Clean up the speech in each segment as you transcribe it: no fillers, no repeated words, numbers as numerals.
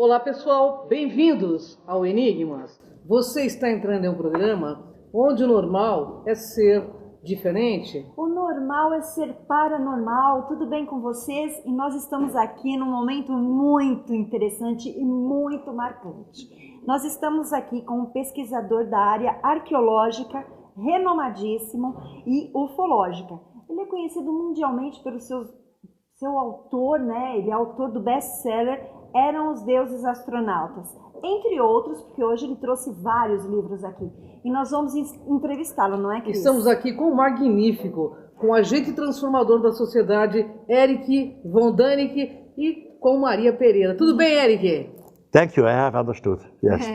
Olá pessoal, bem-vindos ao Enigmas. Você está entrando em um programa onde o normal é ser diferente. O normal é ser paranormal. Tudo bem com vocês? E nós estamos aqui num momento muito interessante e muito marcante. Nós estamos aqui com um pesquisador da área arqueológica, renomadíssimo, e ufológica. Ele é conhecido mundialmente pelo seu autor, né? Ele é autor do best-seller Eram os Deuses Astronautas, entre outros, porque hoje ele trouxe vários livros aqui. E nós vamos entrevistá-lo, não é, Cris? Estamos aqui com o magnífico, com o agente transformador da sociedade, Erick von Daniken, e com Maria Pereira. Tudo bem, Erick? Thank you, I have understood. Yes.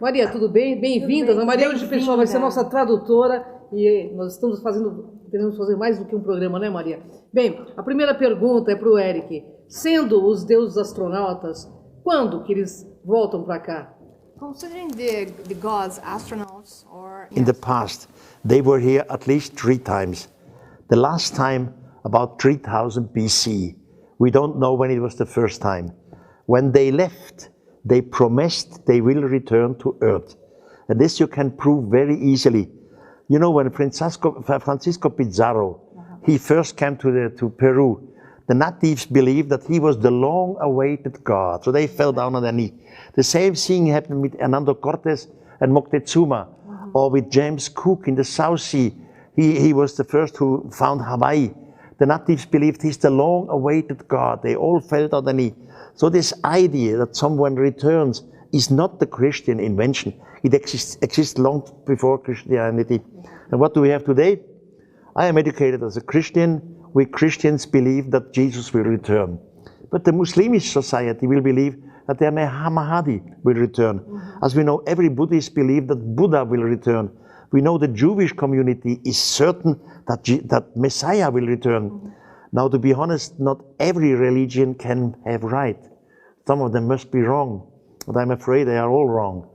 Maria, tudo bem? Bem-vindas. A Maria hoje, pessoal, vai ser nossa tradutora e nós queremos fazer mais do que um programa, né, Maria? Bem, a primeira pergunta é para o Erick. Sendo os deuses astronautas, quando que eles voltam para cá? Considering the gods, astronauts, or In the past, they were here at least 3 times. The last time, about 3000 BC. We don't know when it was the first time. When they left, they promised they will return to Earth. And this you can prove very easily. You know, when Francisco Pizarro, he first came to Peru, the natives believed that he was the long-awaited God, so they fell down on their knee. The same thing happened with Hernando Cortés and Moctezuma, or with James Cook in the South Sea. He was the first who found Hawaii. The natives believed he's the long-awaited God. They all fell on their knee. So this idea that someone returns is not the Christian invention. It exists long before Christianity. And what do we have today? I am educated as a Christian. We Christians believe that Jesus will return. But the Muslimish society will believe that their Mahdi will return. As we know, every Buddhist believes that Buddha will return. We know the Jewish community is certain that Messiah will return. Now, to be honest, not every religion can have right. Some of them must be wrong, but I'm afraid they are all wrong.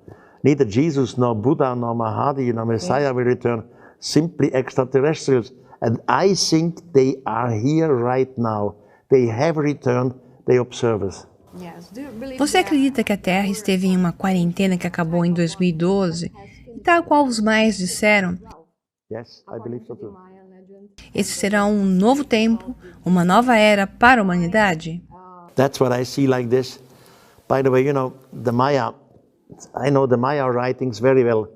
Neither Jesus, nor Buddha, nor Mahdi, nor Messiah will return. Simply extraterrestrials. And I think they are here right now. They have returned, they observe us. Você acredita que a Terra esteve em uma quarentena que acabou em 2012? E tal qual os maias disseram? Yes, I believe so too. Esse será um novo tempo, uma nova era para a humanidade? That's what I see like this. By the way, you know, the Maya, I know the Maya writings very well.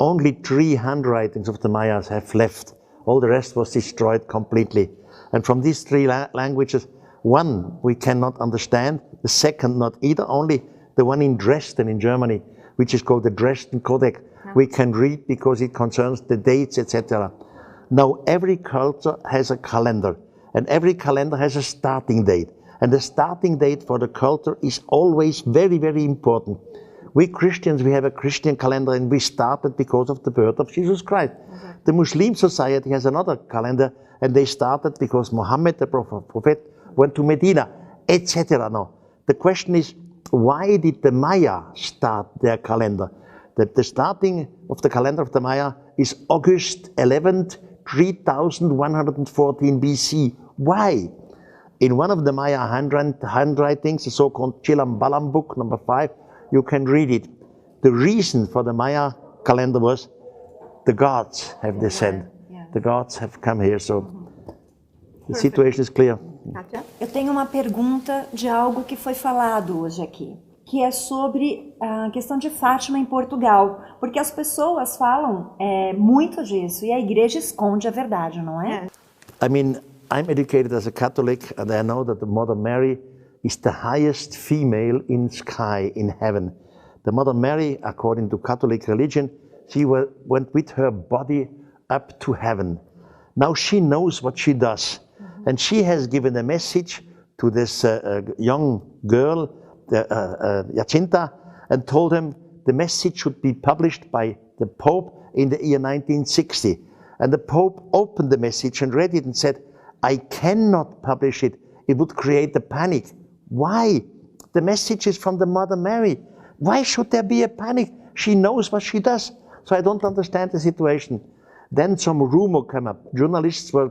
Only 3 handwritings of the Mayas have left. All the rest was destroyed completely. And from these 3 languages, one we cannot understand, the second not either, only the one in Dresden in Germany, which is called the Dresden Codex, we can read because it concerns the dates, etc. Now every culture has a calendar, and every calendar has a starting date. And the starting date for the culture is always very, very important. We Christians, we have a Christian calendar, and we started because of the birth of Jesus Christ. The Muslim society has another calendar, and they started because Muhammad, the prophet, went to Medina, etc. Now, the question is, why did the Maya start their calendar? The starting of the calendar of the Maya is August 11th, 3114 BC. Why? In one of the Maya handwritings, the so-called Chilam Balam book, number 5, you can read it. The reason for the Maya calendar was the gods have descended. The gods have come here, so the situation is clear. Eu tenho uma pergunta de algo que foi falado hoje aqui, que é sobre a questão de Fátima em Portugal, porque as pessoas falam muito disso e a igreja esconde a verdade, não é? I mean, I'm educated as a Catholic, and I know that the Mother Mary is the highest female in sky, in heaven. The Mother Mary, according to Catholic religion, she went with her body up to heaven. Now she knows what she does. And she has given a message to this young girl, Jacinta, and told him the message should be published by the Pope in the year 1960. And the Pope opened the message and read it and said, I cannot publish it. It would create a panic. Why? The message is from the Mother Mary. Why should there be a panic? She knows what she does. So I don't understand the situation. Then some rumor came up. Journalists were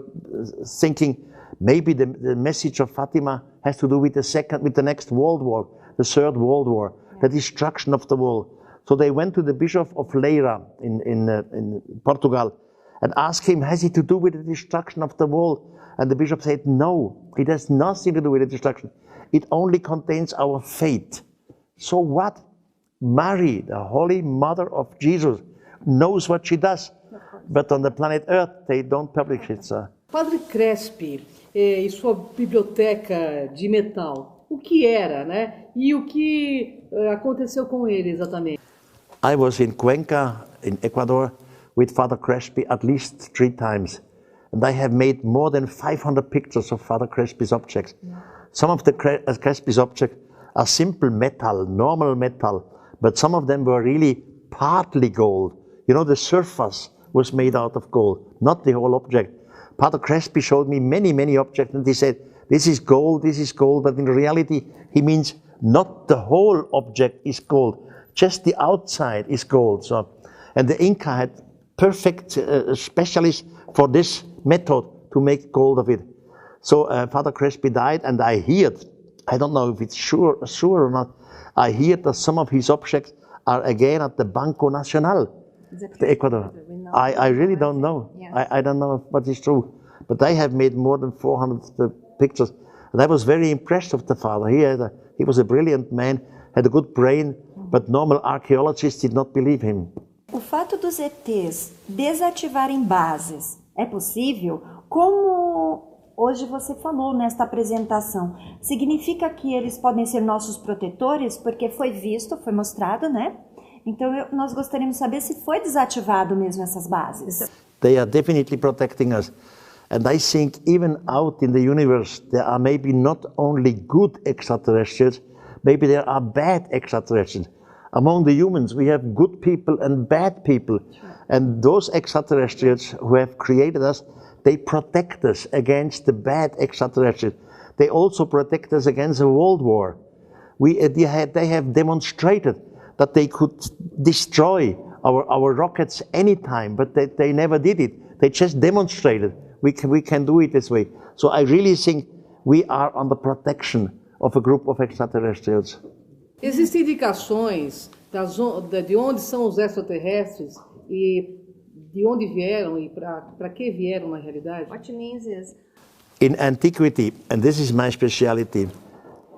thinking maybe the message of Fatima has to do with the next World War, the Third World War, the destruction of the world. So they went to the Bishop of Leira in Portugal and asked him, has it to do with the destruction of the world? And the bishop said, no, it has nothing to do with the destruction. It only contains our faith. So what? Mary, the Holy Mother of Jesus, knows what she does. But on the planet Earth, they don't publish it, sir. Padre Crespi e sua biblioteca de metal, o que era, né? E o que aconteceu com ele exatamente? I was in Cuenca, in Ecuador, with Father Crespi at least 3 times. And I have made more than 500 pictures of Father Crespi's objects. Some of the Crespi's objects are simple metal, normal metal, but some of them were really partly gold. You know, the surface was made out of gold, not the whole object. Father Crespi showed me many, many objects, and he said, this is gold, but in reality, he means not the whole object is gold, just the outside is gold. So, and the Inca had perfect specialists for this method to make gold of it. So Father Crespi died, and I heard, I don't know if it's sure or not, I heard that some of his objects are again at the Banco Nacional, the Ecuador. I really don't know. Yeah. I don't know what is true. But I have made more than 400 pictures. And I was very impressed with the father. He was a brilliant man, had a good brain, but normal archaeologists did not believe him. O fato dos ETs desativarem bases é possível? Como hoje você falou nesta apresentação, significa que eles podem ser nossos protetores? Porque foi visto, foi mostrado, né? Então nós gostaríamos de saber se foi desativado mesmo essas bases. They are definitely protecting us. And I think even out in the universe, there are maybe not only good extraterrestrials, maybe there are bad extraterrestrials. Among the humans, we have good people and bad people. And those extraterrestrials who have created us, they protect us against the bad extraterrestrials. They also protect us against a world war. They have demonstrated that they could destroy our rockets anytime, but they never did it. They just demonstrated we can do it this way. So I really think we are on the protection of a group of extraterrestrials. Existem indicações de onde são os extraterrestres e de onde vieram e para que vieram na realidade? What it means is, in antiquity, and this is my speciality,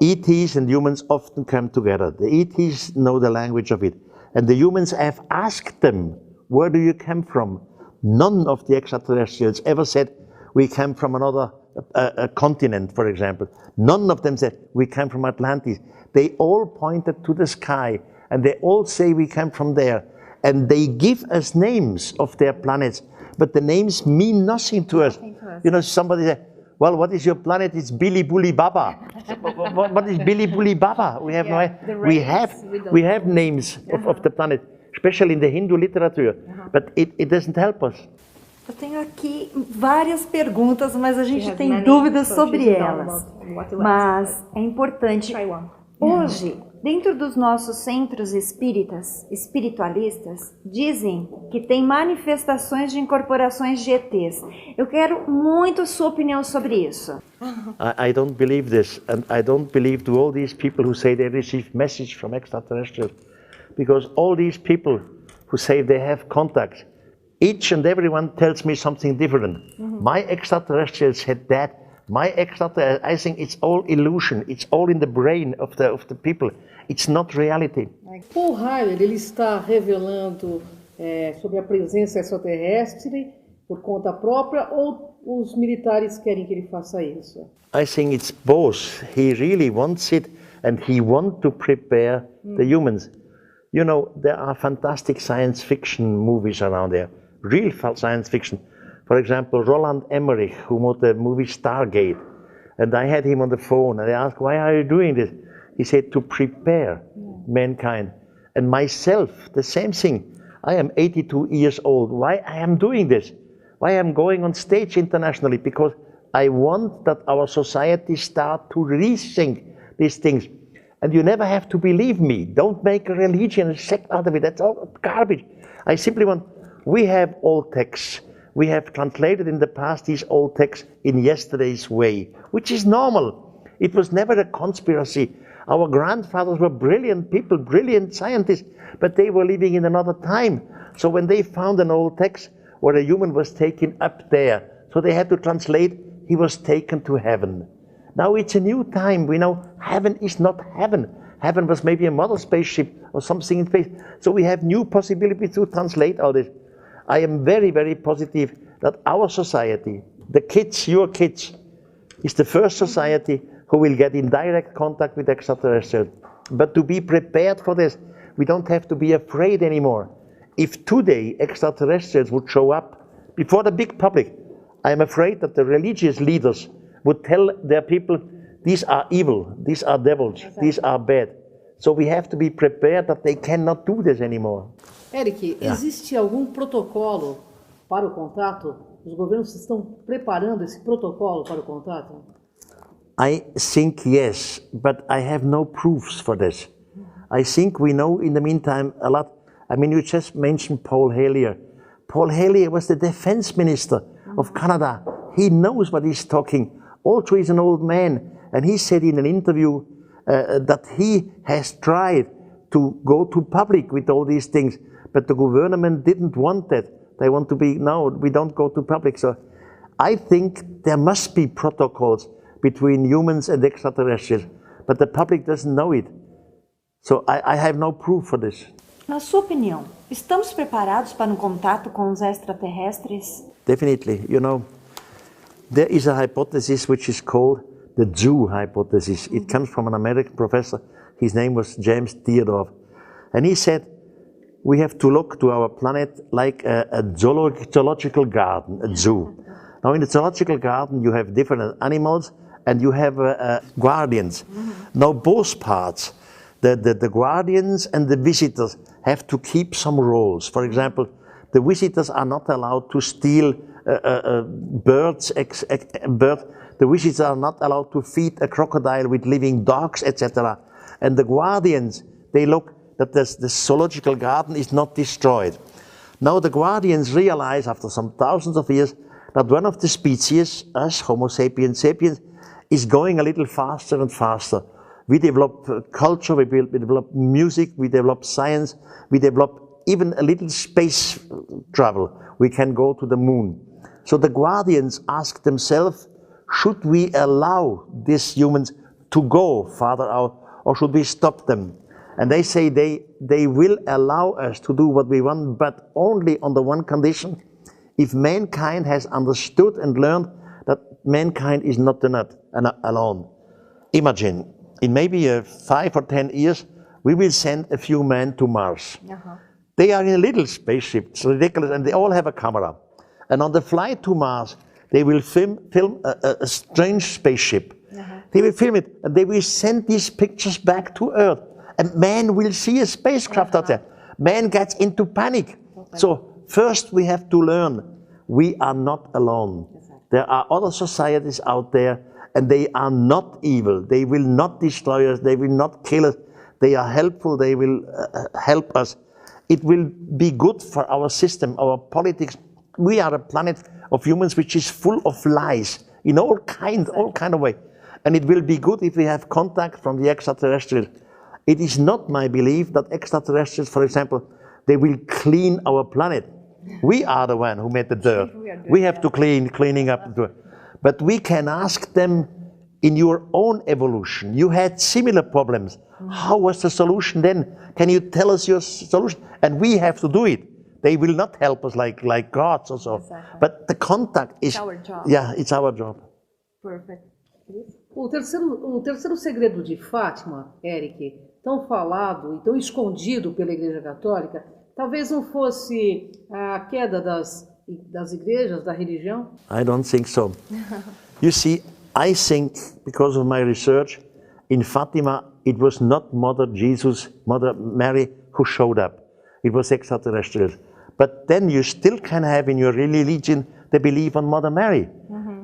ETs and humans often come together. The ETs know the language of it. And the humans have asked them, where do you come from? None of the extraterrestrials ever said, we come from another continent, for example. None of them said, we come from Atlantis. They all pointed to the sky, and they all say we come from there. And they give us names of their planets, but the names mean nothing to us. You know, somebody said, well, what is your planet? It's Billy Bully Baba. What is Billy Bully Baba? We have no idea. We have names of the planet, especially in the Hindu literature, but it doesn't help us. Eu tenho aqui várias perguntas, mas a gente tem dúvidas sobre elas. Mas é importante. Hoje, dentro dos nossos centros espíritas, espiritualistas, dizem que tem manifestações de incorporações de ETs. Eu quero muito sua opinião sobre isso. I don't believe this, and I don't believe to all these people who say they receive message from extraterrestrials, because all these people who say they have contact, each and everyone tells me something different. My extraterrestrials said that. I think it's all illusion. It's all in the brain of the people. It's not reality. Paul Heiler, ele está revelando sobre a presença extraterrestre por conta própria ou os militares querem que ele faça isso? I think it's both. He really wants it, and he wants to prepare the humans. You know, there are fantastic science fiction movies around there, real science fiction. For example, Roland Emmerich, who wrote the movie Stargate, and I had him on the phone, and I asked, why are you doing this? He said, to prepare mankind. And myself, the same thing. I am 82 years old. Why I am doing this? Why I am going on stage internationally? Because I want that our society start to rethink these things. And you never have to believe me. Don't make a religion, a sect out of it. That's all garbage. I simply want, we have old texts. We have translated in the past these old texts in yesterday's way, which is normal. It was never a conspiracy. Our grandfathers were brilliant people, brilliant scientists, but they were living in another time. So when they found an old text where a human was taken up there, so they had to translate, he was taken to heaven. Now it's a new time. We know heaven is not heaven. Heaven was maybe a model spaceship or something in space. So we have new possibilities to translate all this. I am very, very positive that our society, the kids, your kids, is the first society who will get in direct contact with extraterrestrials. But to be prepared for this, we don't have to be afraid anymore. If today extraterrestrials would show up before the big public, I am afraid that the religious leaders would tell their people, these are evil, these are devils, these are bad. So we have to be prepared that they cannot do this anymore. Erick, existe algum protocolo para o contato? Os governos estão preparando esse protocolo para o contato? I think yes, but I have no proofs for this. I think we know in the meantime a lot. I mean, you just mentioned Paul Hellyer. Paul Hellyer was the defense minister of Canada. He knows what he's talking. Also, he's an old man, and he said in an interview that he has tried to go to public with all these things, but the government didn't want that. They want to be, no, we don't go to public. So I think there must be protocols between humans and extraterrestrials, but the public doesn't know it. So I have no proof for this. Na sua opinião, estamos preparados para um contato com os extraterrestres? Definitely. You know, there is a hypothesis which is called the zoo hypothesis. It comes from an American professor. His name was James Theodore. And he said, we have to look to our planet like a zoological garden, a zoo. Now in the zoological garden you have different animals and you have guardians. Now both parts, the guardians and the visitors have to keep some roles. For example, the visitors are not allowed to steal birds. The visitors are not allowed to feed a crocodile with living dogs, etc. And the guardians, they look that the zoological garden is not destroyed. Now the guardians realize after some thousands of years that one of the species, us, Homo sapiens sapiens, is going a little faster and faster. We develop culture, we develop music, we develop science, we develop even a little space travel. We can go to the moon. So the guardians ask themselves, should we allow these humans to go farther out, or should we stop them? And they say they will allow us to do what we want, but only on the one condition, if mankind has understood and learned that mankind is not alone. Imagine, in maybe 5 or 10 years, we will send a few men to Mars. They are in a little spaceship, it's ridiculous, and they all have a camera. And on the flight to Mars, they will film a strange spaceship. They will film it, and they will send these pictures back to Earth. And man will see a spacecraft out there. Man gets into panic. So first we have to learn, we are not alone. There are other societies out there, and they are not evil. They will not destroy us. They will not kill us. They are helpful. They will help us. It will be good for our system, our politics. We are a planet of humans which is full of lies in all kind of way. And it will be good if we have contact from the extraterrestrials. It is not my belief that extraterrestrials, for example, they will clean our planet. We are the one who made the dirt. We have to cleaning up the dirt. But we can ask them, in your own evolution, you had similar problems. How was the solution then? Can you tell us your solution? And we have to do it. They will not help us like gods or so. But the contact is... It's our job. Yeah, it's our job. Perfect. O terceiro segredo de Fátima, Erick, tão falado e tão escondido pela Igreja Católica, talvez não fosse a queda das igrejas, da religião? I don't think so. You see, I think, because of my research, in Fatima, it was not Mother Jesus, Mother Mary who showed up. It was extraterrestrials. But then you still can have in your religion the belief on Mother Mary.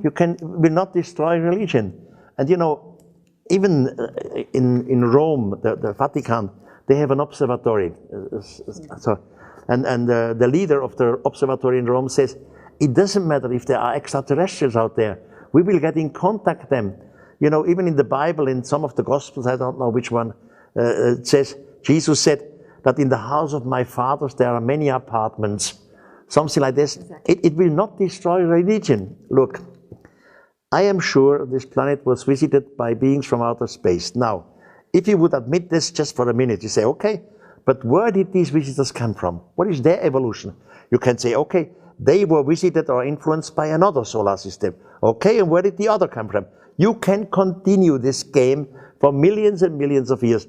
You will not destroy religion. And you know, even in Rome, the Vatican, they have an observatory. And the leader of the observatory in Rome says, it doesn't matter if there are extraterrestrials out there. We will get in contact with them. You know, even in the Bible, in some of the Gospels, I don't know which one, it says, Jesus said that in the house of my fathers there are many apartments. Something like this. Exactly. It will not destroy religion. Look, I am sure this planet was visited by beings from outer space. Now, if you would admit this just for a minute, you say, okay, but where did these visitors come from? What is their evolution? You can say, okay, they were visited or influenced by another solar system. Okay, and where did the other come from? You can continue this game for millions and millions of years.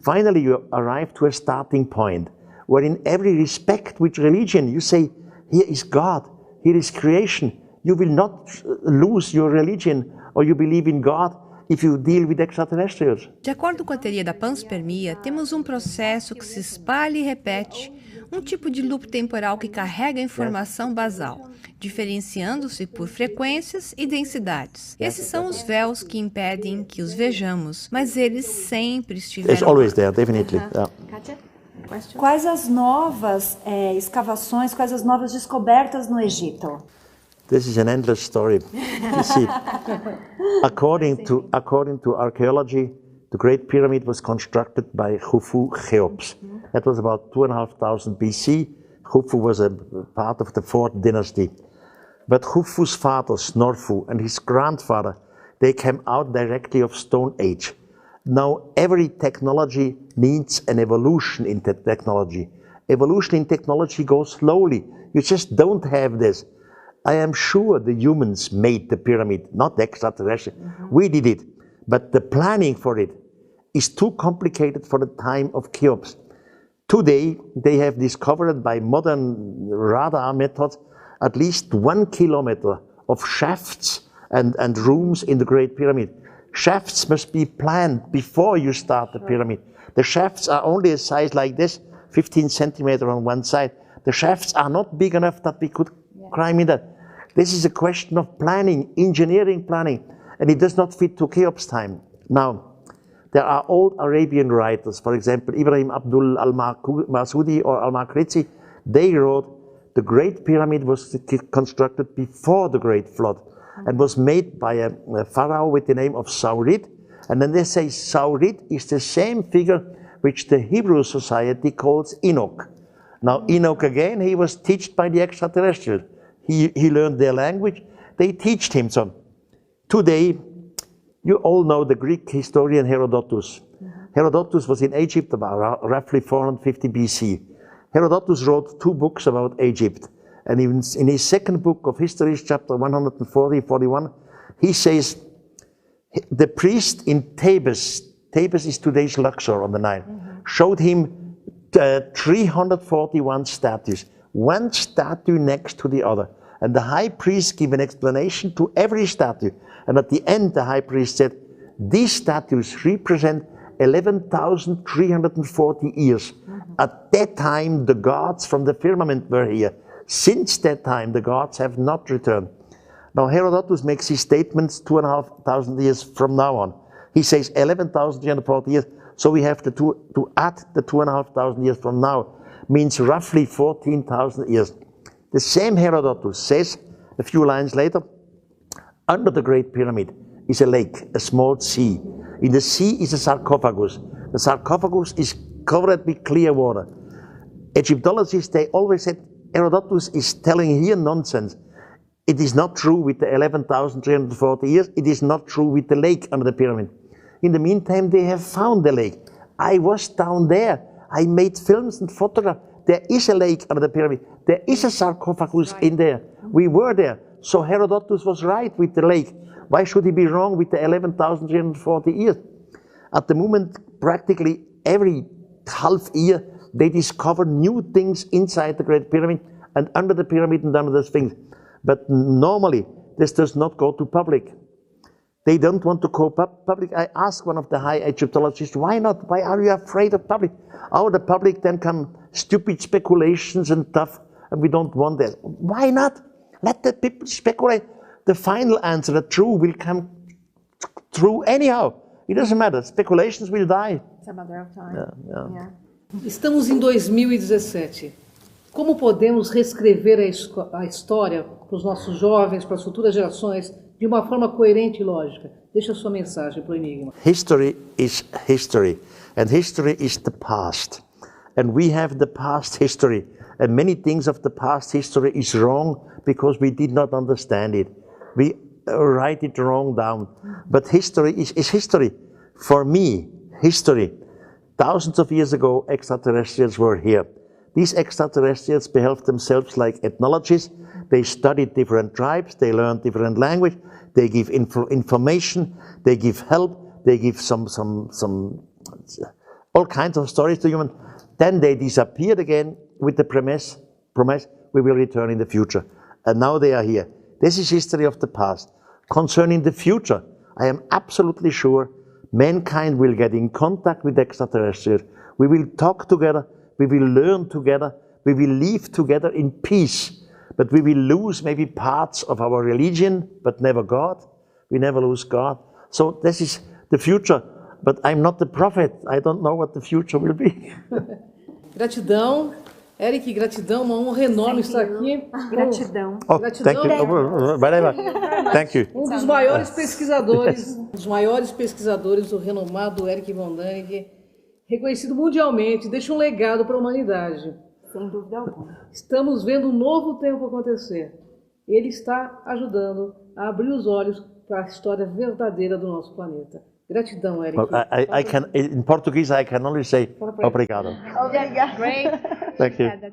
Finally, you arrive to a starting point where in every respect with religion, you say, here is God, here is creation. You will not lose your religion or you believe in God if you deal with extraterrestrials. De acordo com a teoria da panspermia, temos um processo que se espalha e repete, um tipo de loop temporal que carrega a informação basal, diferenciando-se por frequências e densidades. Esses são os véus que impedem que os vejamos, mas eles sempre estiveram. It's always there, definitely. Yeah. Quais as novas escavações, quais as novas descobertas no Egito? This is an endless story. You see, according to archaeology, the Great Pyramid was constructed by Khufu Cheops. That was about 2,500 BC. Khufu was a part of the 4th dynasty. But Khufu's father, Snorfu, and his grandfather, they came out directly of Stone Age. Now, every technology needs an evolution in technology. Evolution in technology goes slowly. You just don't have this. I am sure the humans made the pyramid, not the extraterrestrials. We did it. But the planning for it is too complicated for the time of Cheops. Today, they have discovered by modern radar methods at least 1 kilometer of shafts and rooms in the Great Pyramid. Shafts must be planned before you start the pyramid. The shafts are only a size like this, 15 centimeters on one side. The shafts are not big enough that we could climb in that. This is a question of planning, engineering planning, and it does not fit to Cheops' time. Now, there are old Arabian writers, for example, Ibrahim Abdul al-Masudi or al-Makrizi. They wrote, the Great Pyramid was constructed before the Great Flood and was made by a pharaoh with the name of Saurid. And then they say Saurid is the same figure which the Hebrew society calls Enoch. Now, Enoch again, he was taught by the extraterrestrials. He learned their language. They taught him some. Today, you all know the Greek historian Herodotus. Herodotus was in Egypt about roughly 450 BC. Herodotus wrote 2 books about Egypt. And in his second book of Histories, chapter 140-41, he says, the priest in Thebes is today's Luxor on the Nile, showed him 341 statues, one statue next to the other. And the high priest gave an explanation to every statue. And at the end, the high priest said, these statues represent 11,340 years. At that time, the gods from the firmament were here. Since that time, the gods have not returned. Now, Herodotus makes his statements 2,500 years from now on. He says 11,340 years, so we have to add the 2,500 years from now, means roughly 14,000 years. The same Herodotus says, a few lines later, under the Great Pyramid is a lake, a small sea. In the sea is a sarcophagus. The sarcophagus is covered with clear water. Egyptologists, they always said, Herodotus is telling here nonsense. It is not true with the 11,340 years. It is not true with the lake under the pyramid. In the meantime, they have found the lake. I was down there. I made films and photographs. There is a lake under the pyramid. There is a sarcophagus in there. We were there. So Herodotus was right with the lake. Why should he be wrong with the 11,340 years? At the moment, practically every half year, they discover new things inside the Great Pyramid and under the pyramid and under the Sphinx. But normally, this does not go to public. They don't want to go public. I asked one of the high Egyptologists, why not? Why are you afraid of public? Out of the public then come stupid speculations and stuff, and we don't want that. Why not? Let the people speculate. The final answer, the truth, will come true anyhow. It doesn't matter. Speculations will die. It's a matter of time. Yeah. Estamos em 2017. Como podemos reescrever a história para os nossos jovens, para as futuras gerações, de uma forma coerente e lógica. Deixa a sua mensagem para o enigma. History is history, and history is the past. And we have the past history, and many things of the past history is wrong because we did not understand it. We write it wrong down. But history is history. For me, history. Thousands of years ago, extraterrestrials were here. These extraterrestrials behaved themselves like ethnologists. They studied different tribes, they learned different language, they give information, they give help, they give some all kinds of stories to humans. Then they disappeared again with the promise we will return in the future. And now they are here. This is history of the past. Concerning the future, I am absolutely sure mankind will get in contact with extraterrestrials. We will talk together, we will learn together, we will live together in peace. But we will lose maybe parts of our religion, but never God. We never lose God. So this is the future. But I'm not the prophet. I don't know what the future will be. Gratidão. Erick, gratidão, uma honra enorme estar aqui. Gratidão. Oh, Gratidão. thank you. Whatever. Thank you. Um dos maiores pesquisadores, o renomado Erick von Daniken, reconhecido mundialmente, deixa um legado para a humanidade. Sem dúvida alguma. Estamos vendo um novo tempo acontecer. Ele está ajudando a abrir os olhos para a história verdadeira do nosso planeta. Gratidão, Erick. Well, I can, in Portuguese, I can only say obrigado. Obrigada. Great. Thank you.